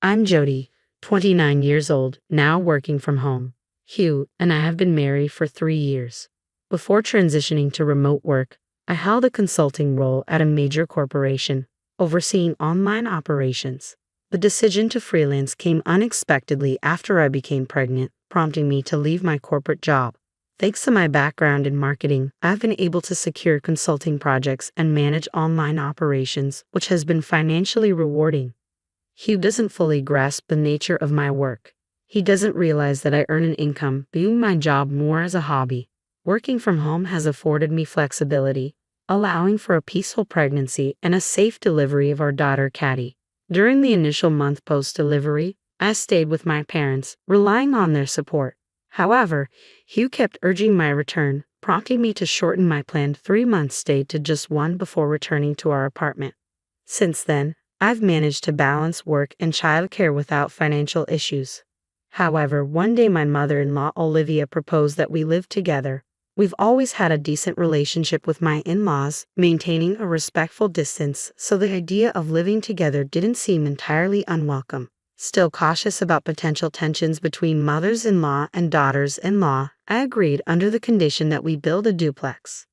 I'm Jody, 29 years old, now working from home. Hugh and I have been married for 3 years. Before transitioning to remote work, I held a consulting role at a major corporation, overseeing online operations. The decision to freelance came unexpectedly after I became pregnant, prompting me to leave my corporate job. Thanks to my background in marketing, I've been able to secure consulting projects and manage online operations, which has been financially rewarding. Hugh doesn't fully grasp the nature of my work. He doesn't realize that I earn an income, viewing my job more as a hobby. Working from home has afforded me flexibility, allowing for a peaceful pregnancy and a safe delivery of our daughter Caddy. During the initial month post-delivery, I stayed with my parents, relying on their support. However, Hugh kept urging my return, prompting me to shorten my planned 3-month stay to just 1 before returning to our apartment. Since then, I've managed to balance work and childcare without financial issues. However, one day my mother-in-law Olivia proposed that we live together. We've always had a decent relationship with my in-laws, maintaining a respectful distance, so the idea of living together didn't seem entirely unwelcome. Still cautious about potential tensions between mothers-in-law and daughters-in-law, I agreed under the condition that we build a duplex.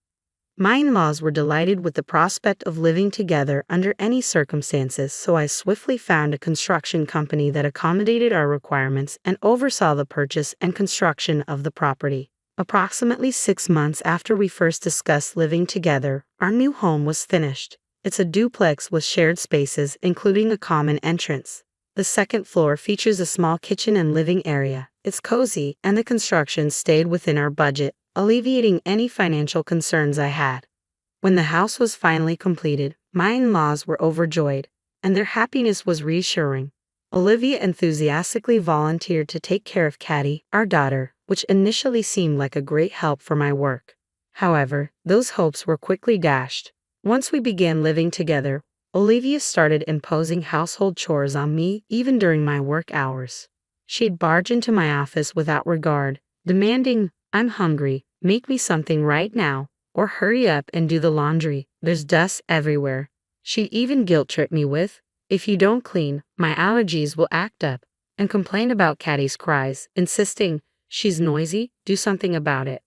My in-laws were delighted with the prospect of living together under any circumstances, so I swiftly found a construction company that accommodated our requirements and oversaw the purchase and construction of the property. Approximately 6 months after we first discussed living together, our new home was finished. It's a duplex with shared spaces, including a common entrance. The second floor features a small kitchen and living area. It's cozy, and the construction stayed within our budget, alleviating any financial concerns I had. When the house was finally completed, my in-laws were overjoyed, and their happiness was reassuring. Olivia enthusiastically volunteered to take care of Caddy, our daughter, which initially seemed like a great help for my work. However, those hopes were quickly dashed. Once we began living together, Olivia started imposing household chores on me even during my work hours. She'd barge into my office without regard, demanding, "I'm hungry, make me something right now," or "hurry up and do the laundry, there's dust everywhere." She'd even guilt-trip me with, "If you don't clean, my allergies will act up," and complain about Caddy's cries, insisting, "She's noisy, do something about it."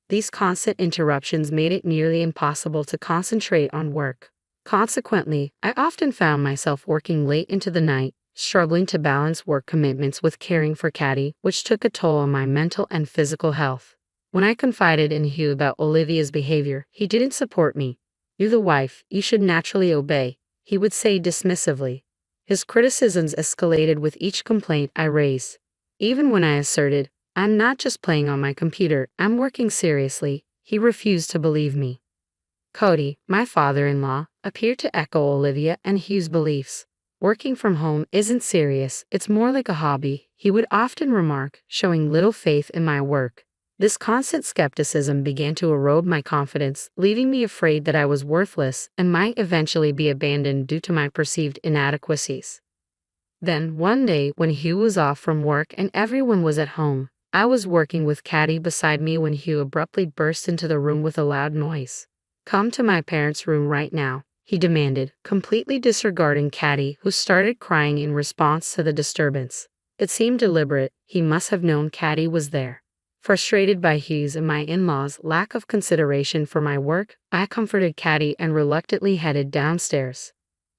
These constant interruptions made it nearly impossible to concentrate on work. Consequently, I often found myself working late into the night, struggling to balance work commitments with caring for Caddy, which took a toll on my mental and physical health. When I confided in Hugh about Olivia's behavior, he didn't support me. "You're the wife, you should naturally obey," he would say dismissively. His criticisms escalated with each complaint I raised. Even when I asserted, "I'm not just playing on my computer, I'm working seriously," he refused to believe me. Cody, my father-in-law, appeared to echo Olivia and Hugh's beliefs. "Working from home isn't serious, it's more like a hobby," he would often remark, showing little faith in my work. This constant skepticism began to erode my confidence, leaving me afraid that I was worthless and might eventually be abandoned due to my perceived inadequacies. Then, one day, when Hugh was off from work and everyone was at home, I was working with Caddy beside me when Hugh abruptly burst into the room with a loud noise. "Come to my parents' room right now," he demanded, completely disregarding Caddy, who started crying in response to the disturbance. It seemed deliberate. He must have known Caddy was there. Frustrated by Hugh's and my in-laws' lack of consideration for my work, I comforted Caddy and reluctantly headed downstairs.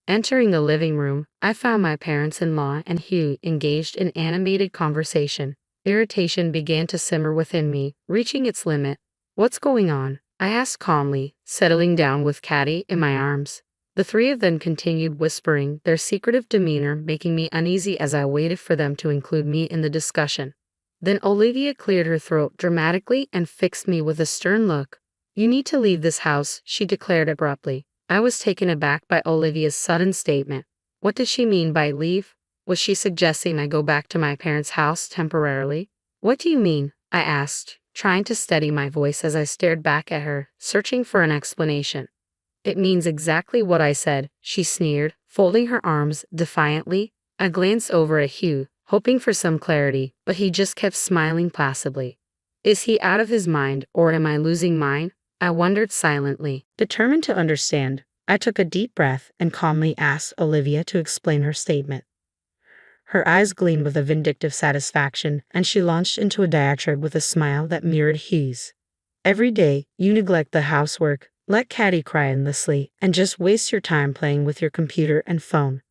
Entering the living room, I found my parents-in-law and Hugh engaged in animated conversation. Irritation began to simmer within me, reaching its limit. "What's going on?" I asked calmly, settling down with Caddy in my arms. The three of them continued whispering, their secretive demeanor making me uneasy as I waited for them to include me in the discussion. Then Olivia cleared her throat dramatically and fixed me with a stern look. "You need to leave this house," she declared abruptly. I was taken aback by Olivia's sudden statement. What did she mean by leave? Was she suggesting I go back to my parents' house temporarily? "What do you mean?" I asked, trying to steady my voice as I stared back at her, searching for an explanation. "It means exactly what I said," she sneered, folding her arms defiantly. I glanced over at Hugh, hoping for some clarity, but he just kept smiling placidly. Is he out of his mind, or am I losing mine? I wondered silently. Determined to understand, I took a deep breath and calmly asked Olivia to explain her statement. Her eyes gleamed with a vindictive satisfaction, and she launched into a diatribe with a smile that mirrored Hugh's. Every day, you neglect the housework, let Caddy cry endlessly, and just waste your time playing with your computer and phone.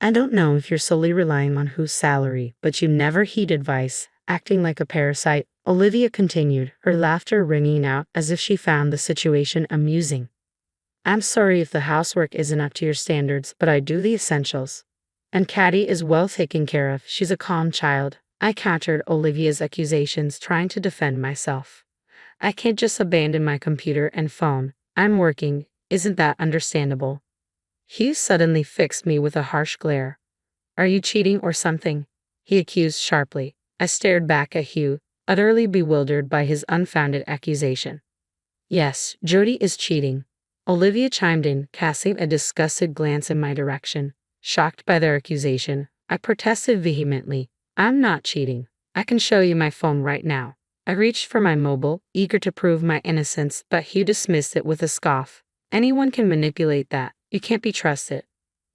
I don't know if you're solely relying on Hugh's salary, but you never heed advice, acting like a parasite, Olivia continued, her laughter ringing out as if she found the situation amusing. I'm sorry if the housework isn't up to your standards, but I do the essentials. And Caddy is well taken care of, she's a calm child. I countered Olivia's accusations, trying to defend myself. I can't just abandon my computer and phone. I'm working, isn't that understandable? Hugh suddenly fixed me with a harsh glare. Are you cheating or something? He accused sharply. I stared back at Hugh, utterly bewildered by his unfounded accusation. Yes, Jody is cheating. Olivia chimed in, casting a disgusted glance in my direction. Shocked by their accusation, I protested vehemently. I'm not cheating. I can show you my phone right now. I reached for my mobile, eager to prove my innocence, but Hugh dismissed it with a scoff. Anyone can manipulate that. You can't be trusted.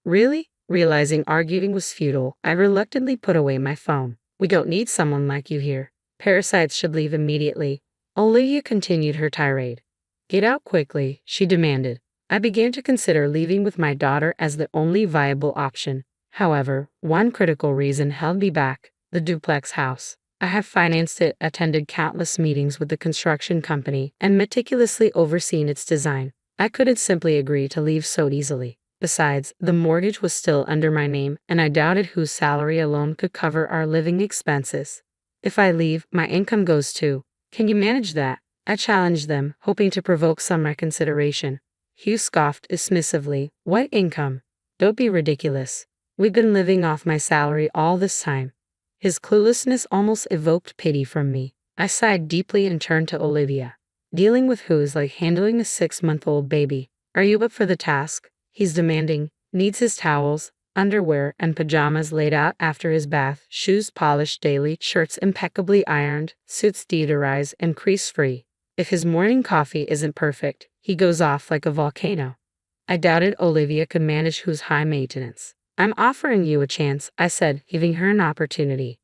Really? Realizing arguing was futile, I reluctantly put away my phone. We don't need someone like you here. Parasites should leave immediately. Olivia continued her tirade. Get out quickly, she demanded. I began to consider leaving with my daughter as the only viable option. However, one critical reason held me back: the duplex house. I have financed it, attended countless meetings with the construction company, and meticulously overseen its design. I couldn't simply agree to leave so easily. Besides, the mortgage was still under my name, and I doubted whose salary alone could cover our living expenses. If I leave, my income goes too. Can you manage that? I challenged them, hoping to provoke some reconsideration. Hugh scoffed dismissively. What income? Don't be ridiculous. We've been living off my salary all this time. His cluelessness almost evoked pity from me. I sighed deeply and turned to Olivia. Dealing with Who is like handling a 6-month-old baby. Are you up for the task? He's demanding, needs his towels, underwear, and pajamas laid out after his bath, shoes polished daily, shirts impeccably ironed, suits deodorized and crease-free. If his morning coffee isn't perfect, he goes off like a volcano. I doubted Olivia could manage Who's high maintenance. I'm offering you a chance, I said, giving her an opportunity.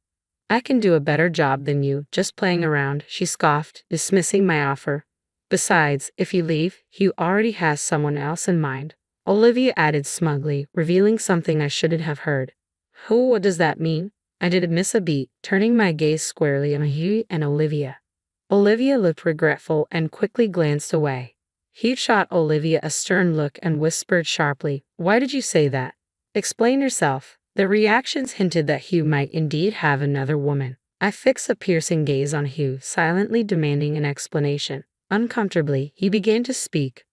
I can do a better job than you, just playing around, she scoffed, dismissing my offer. Besides, if you leave, Hugh already has someone else in mind. Olivia added smugly, revealing something I shouldn't have heard. Who? What does that mean? I didn't miss a beat, turning my gaze squarely on Hugh and Olivia. Olivia looked regretful and quickly glanced away. Hugh shot Olivia a stern look and whispered sharply, Why did you say that? Explain yourself. The reactions hinted that Hugh might indeed have another woman. I fixed a piercing gaze on Hugh, silently demanding an explanation. Uncomfortably, he began to speak.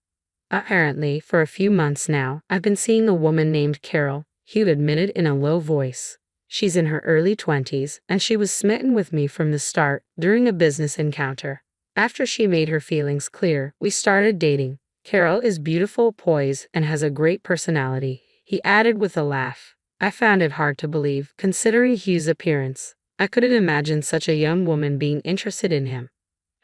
Apparently, for a few months now, I've been seeing a woman named Carol, Hugh admitted in a low voice. She's in her early 20s, and she was smitten with me from the start, during a business encounter. After she made her feelings clear, we started dating. Carol is beautiful, poised, and has a great personality, he added with a laugh. I found it hard to believe, considering Hugh's appearance. I couldn't imagine such a young woman being interested in him.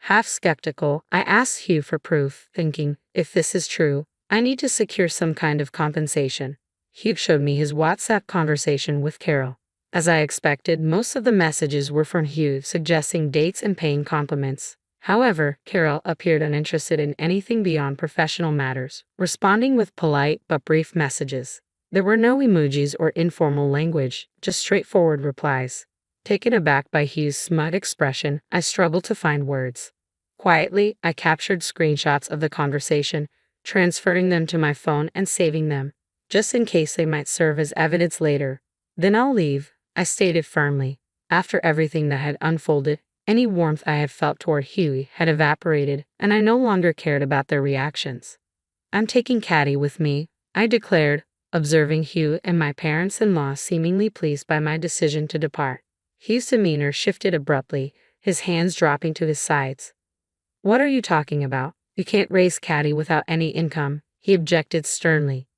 Half skeptical, I asked Hugh for proof, thinking, if this is true, I need to secure some kind of compensation. Hugh showed me his WhatsApp conversation with Carol. As I expected, most of the messages were from Hugh, suggesting dates and paying compliments. However, Carol appeared uninterested in anything beyond professional matters, responding with polite but brief messages. There were no emojis or informal language, just straightforward replies. Taken aback by Hugh's smug expression, I struggled to find words. Quietly, I captured screenshots of the conversation, transferring them to my phone and saving them, just in case they might serve as evidence later. Then I'll leave, I stated firmly. After everything that had unfolded, any warmth I had felt toward Hughie had evaporated, and I no longer cared about their reactions. I'm taking Caddy with me, I declared, observing Hugh and my parents-in-law seemingly pleased by my decision to depart. Hugh's demeanor shifted abruptly, his hands dropping to his sides. What are you talking about? You can't raise Caddy without any income, he objected sternly.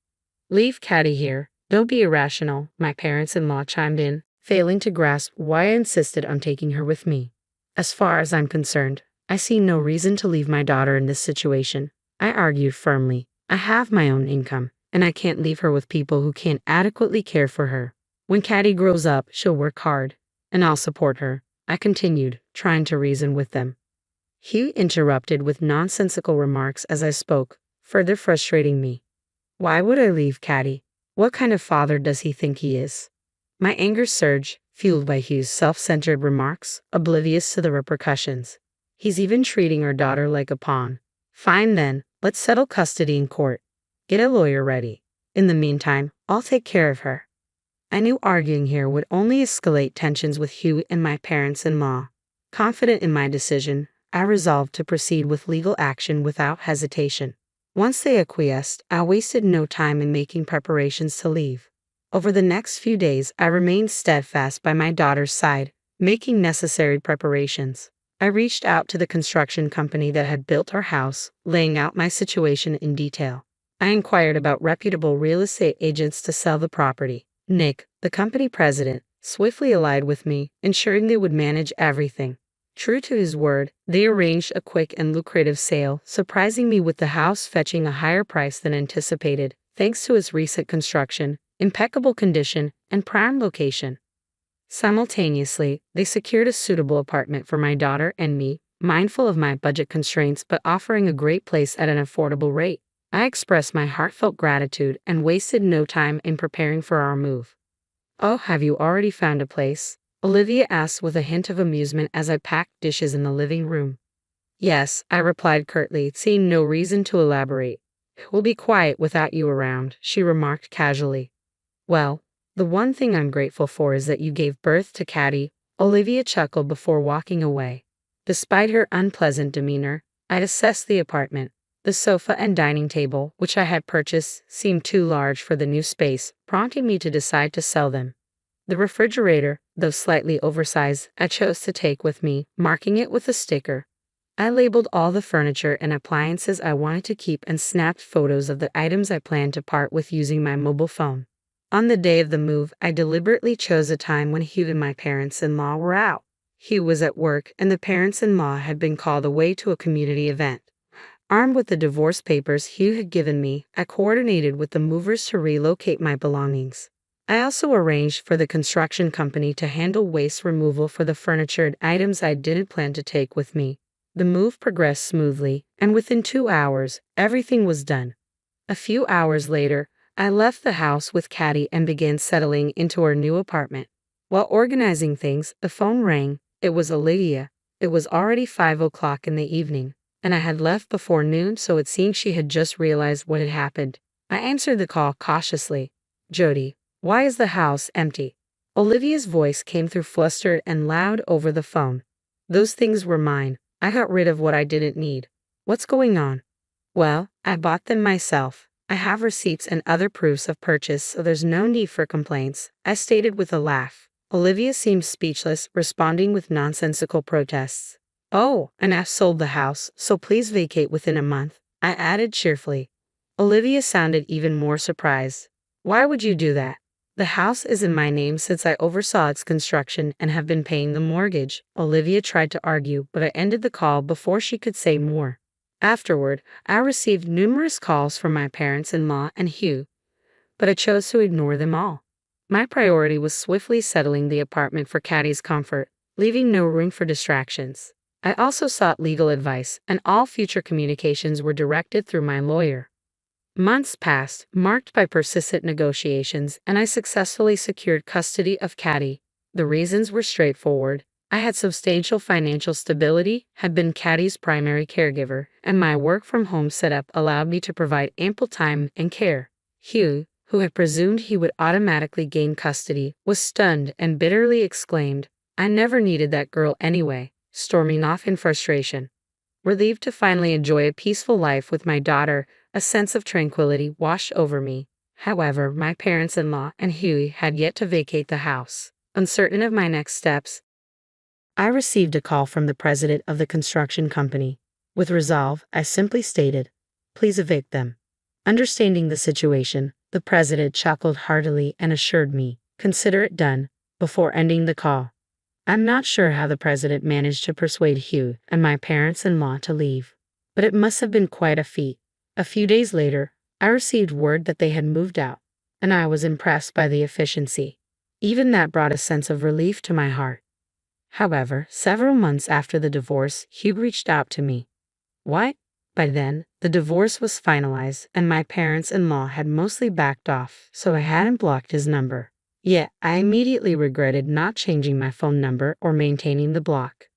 Leave Caddy here. Don't be irrational, my parents-in-law chimed in, failing to grasp why I insisted on taking her with me. As far as I'm concerned, I see no reason to leave my daughter in this situation, I argued firmly. I have my own income, and I can't leave her with people who can't adequately care for her. When Caddy grows up, she'll work hard, and I'll support her, I continued, trying to reason with them. Hugh interrupted with nonsensical remarks as I spoke, further frustrating me. Why would I leave Caddy? What kind of father does he think he is? My anger surged, fueled by Hugh's self-centered remarks, oblivious to the repercussions. He's even treating our daughter like a pawn. Fine then, let's settle custody in court. Get a lawyer ready. In the meantime, I'll take care of her. I knew arguing here would only escalate tensions with Hugh and my parents-in-law. Confident in my decision, I resolved to proceed with legal action without hesitation. Once they acquiesced, I wasted no time in making preparations to leave. Over the next few days, I remained steadfast by my daughter's side, making necessary preparations. I reached out to the construction company that had built our house, laying out my situation in detail. I inquired about reputable real estate agents to sell the property. Nick, the company president, swiftly allied with me, ensuring they would manage everything. True to his word, they arranged a quick and lucrative sale, surprising me with the house fetching a higher price than anticipated, thanks to its recent construction, impeccable condition, and prime location. Simultaneously, they secured a suitable apartment for my daughter and me, mindful of my budget constraints but offering a great place at an affordable rate. I expressed my heartfelt gratitude and wasted no time in preparing for our move. Oh, have you already found a place? Olivia asked with a hint of amusement as I packed dishes in the living room. Yes, I replied curtly, seeing no reason to elaborate. We'll be quiet without you around, she remarked casually. Well, the one thing I'm grateful for is that you gave birth to Caddy, Olivia chuckled before walking away. Despite her unpleasant demeanor, I'd assessed the apartment. The sofa and dining table, which I had purchased, seemed too large for the new space, prompting me to decide to sell them. The refrigerator, though slightly oversized, I chose to take with me, marking it with a sticker. I labeled all the furniture and appliances I wanted to keep and snapped photos of the items I planned to part with using my mobile phone. On the day of the move, I deliberately chose a time when Hugh and my parents-in-law were out. Hugh was at work, and the parents-in-law had been called away to a community event. Armed with the divorce papers Hugh had given me, I coordinated with the movers to relocate my belongings. I also arranged for the construction company to handle waste removal for the furniture and items I didn't plan to take with me. The move progressed smoothly, and within 2 hours, everything was done. A few hours later, I left the house with Caddy and began settling into our new apartment. While organizing things, the phone rang. It was Olivia. It was already 5 o'clock in the evening, and I had left before noon, so it seemed she had just realized what had happened. I answered the call cautiously. Jody, why is the house empty? Olivia's voice came through flustered and loud over the phone. Those things were mine. I got rid of what I didn't need. What's going on? Well, I bought them myself. I have receipts and other proofs of purchase, so there's no need for complaints, I stated with a laugh. Olivia seemed speechless, responding with nonsensical protests. Oh, and I've sold the house, so please vacate within a month, I added cheerfully. Olivia sounded even more surprised. Why would you do that? The house is in my name since I oversaw its construction and have been paying the mortgage. Olivia tried to argue, but I ended the call before she could say more. Afterward, I received numerous calls from my parents-in-law and Hugh, but I chose to ignore them all. My priority was swiftly settling the apartment for Caddy's comfort, leaving no room for distractions. I also sought legal advice, and all future communications were directed through my lawyer. Months passed, marked by persistent negotiations, and I successfully secured custody of Caddy. The reasons were straightforward. I had substantial financial stability, had been Caddy's primary caregiver, and my work-from-home setup allowed me to provide ample time and care. Hugh, who had presumed he would automatically gain custody, was stunned and bitterly exclaimed, "I never needed that girl anyway," storming off in frustration. Relieved to finally enjoy a peaceful life with my daughter, a sense of tranquility washed over me. However, my parents-in-law and Huey had yet to vacate the house. Uncertain of my next steps, I received a call from the president of the construction company. With resolve, I simply stated, "Please evict them." Understanding the situation, the president chuckled heartily and assured me, "Consider it done," before ending the call. I'm not sure how the president managed to persuade Hugh and my parents-in-law to leave, but it must have been quite a feat. A few days later, I received word that they had moved out, and I was impressed by the efficiency. Even that brought a sense of relief to my heart. However, several months after the divorce, Hugh reached out to me. What? By then, the divorce was finalized and my parents-in-law had mostly backed off, so I hadn't blocked his number. Yet, I immediately regretted not changing my phone number or maintaining the block.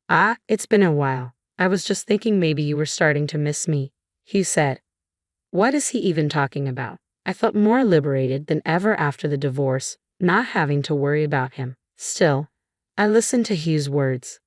Ah, it's been a while. I was just thinking maybe you were starting to miss me, Hugh said. What is he even talking about? I felt more liberated than ever after the divorce, not having to worry about him. Still, I listened to Hugh's words.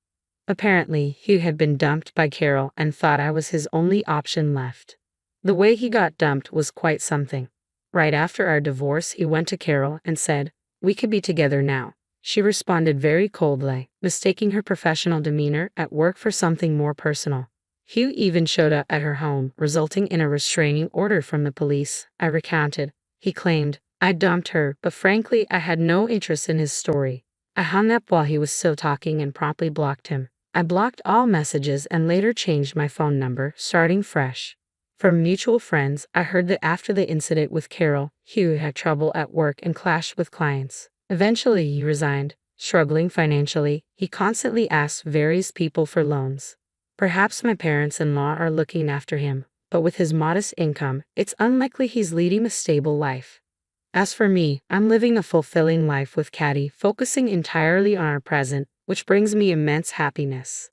Apparently, Hugh had been dumped by Carol and thought I was his only option left. The way he got dumped was quite something. Right after our divorce, he went to Carol and said, "We could be together now." She responded very coldly, mistaking her professional demeanor at work for something more personal. Hugh even showed up at her home, resulting in a restraining order from the police. I recounted. He claimed, "I dumped her, but frankly, I had no interest in his story." I hung up while he was still talking and promptly blocked him. I blocked all messages and later changed my phone number, starting fresh. From mutual friends, I heard that after the incident with Carol, Hugh had trouble at work and clashed with clients. Eventually, he resigned. Struggling financially, he constantly asked various people for loans. Perhaps my parents-in-law are looking after him, but with his modest income, it's unlikely he's leading a stable life. As for me, I'm living a fulfilling life with Caddy, focusing entirely on our present, which brings me immense happiness.